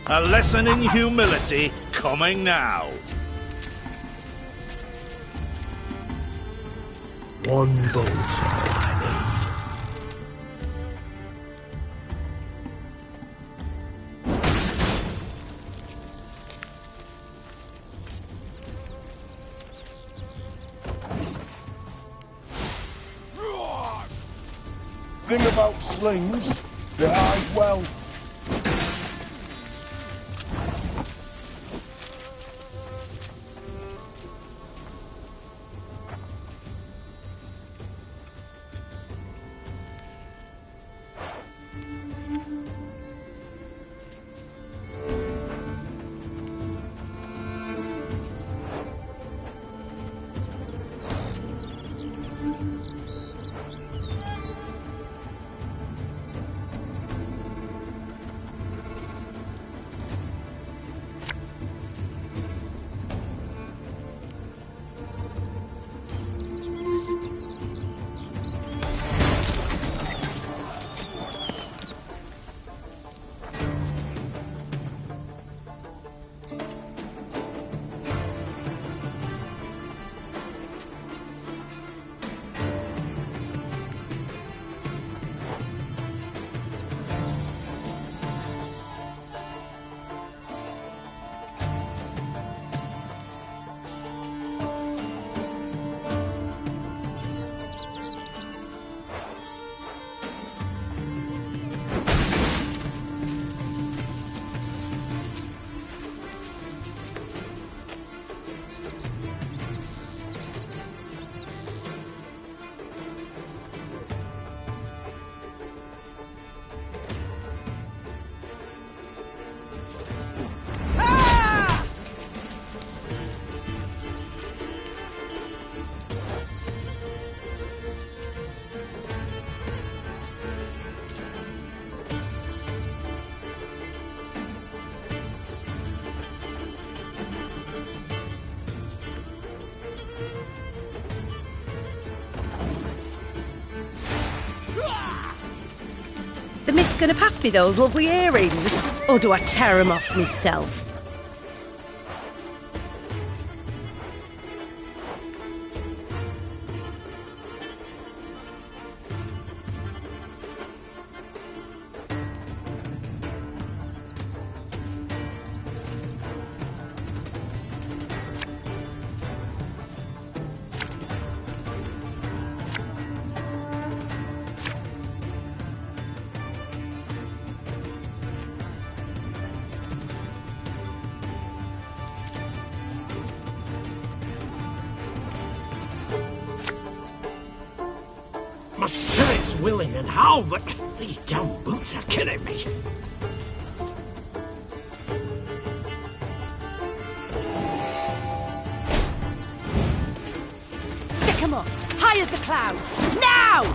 A lesson in humility coming now. One bolt I Thing about slings, they hide well. miss going to pass me those lovely earrings? Or do I tear 'em off myself? My spirit's willing and how, but these damn boots are killing me. Stick 'em up, high as the clouds, now!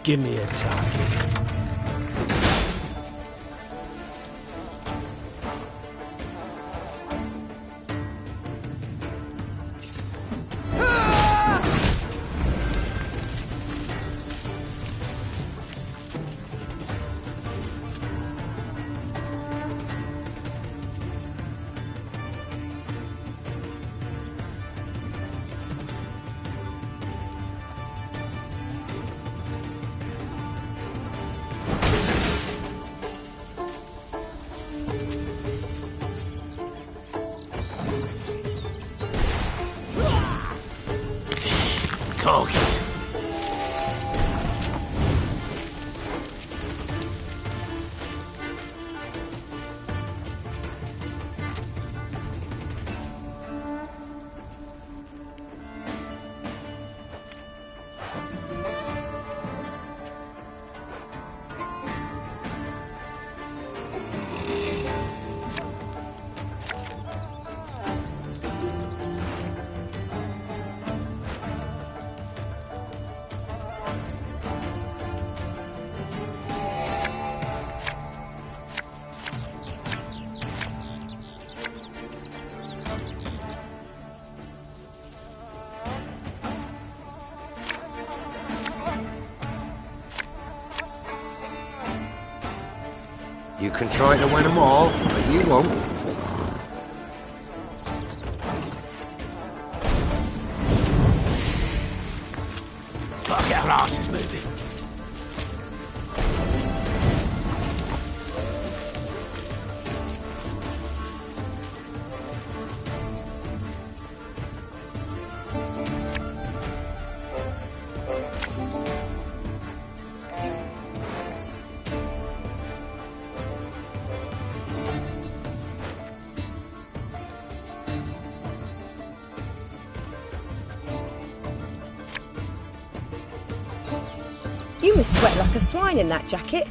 Give me a target. Target. You can try to win them all, but you won't. Gotta get our asses moving. You must sweat like a swine in that jacket.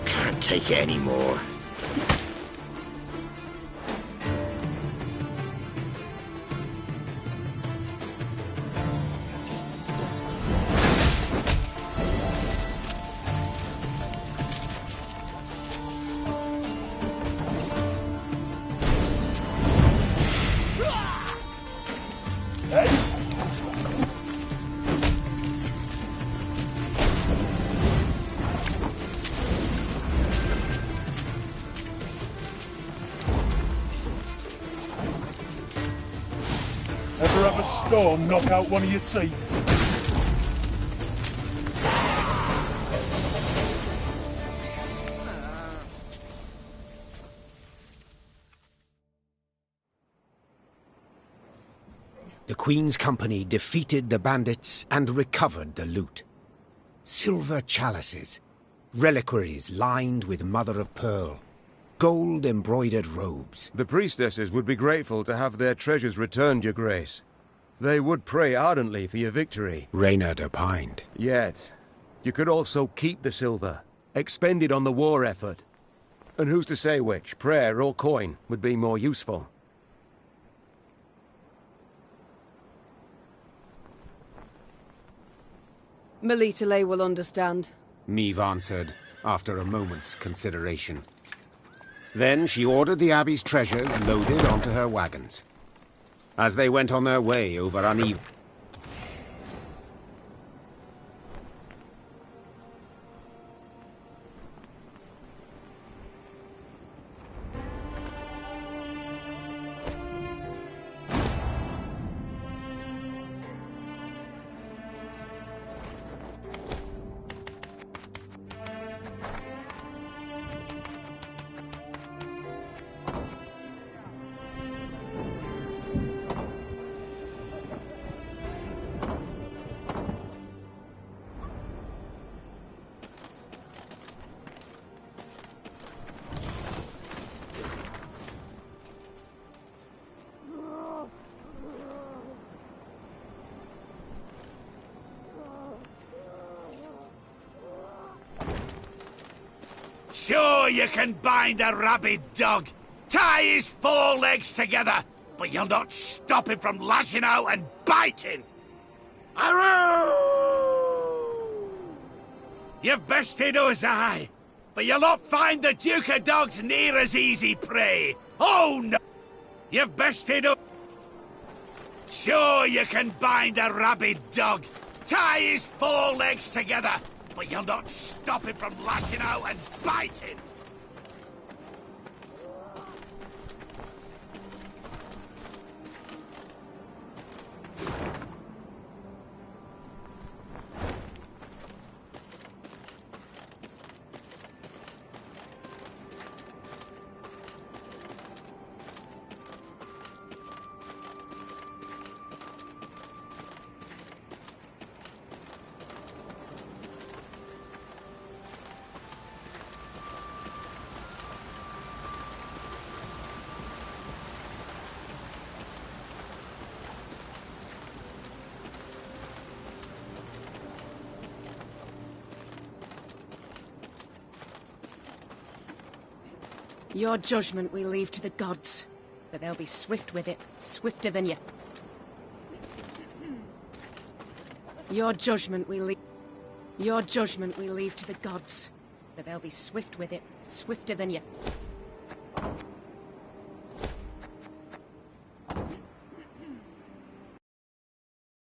Can't take it anymore. Ever have a storm knock out one of your teeth? the Queen's company defeated the bandits and recovered the loot. Silver chalices, reliquaries lined with mother-of-pearl, gold-embroidered robes. The priestesses would be grateful to have their treasures returned, Your Grace. They would pray ardently for your victory. Reynard opined. Yet, you could also keep the silver, expend it on the war effort. And who's to say which, prayer or coin, would be more useful? Melitele will understand. Meve answered, after a moment's consideration. Then she ordered the Abbey's treasures loaded onto her wagons. As they went on their way over uneven... Sure you can bind a rabid dog, tie his four legs together, but you'll not stop him from lashing out and biting. Aroo! You've bested us, aye, but you'll not find the Duke of Dogs near as easy prey. Oh no! You've bested us. Sure you can bind a rabid dog, tie his four legs together, but you'll not stop him from lashing out and biting. Your judgment we leave to the gods, but they'll be swift with it, swifter than you. Your judgment we leave to the gods, but they'll be swift with it, swifter than you.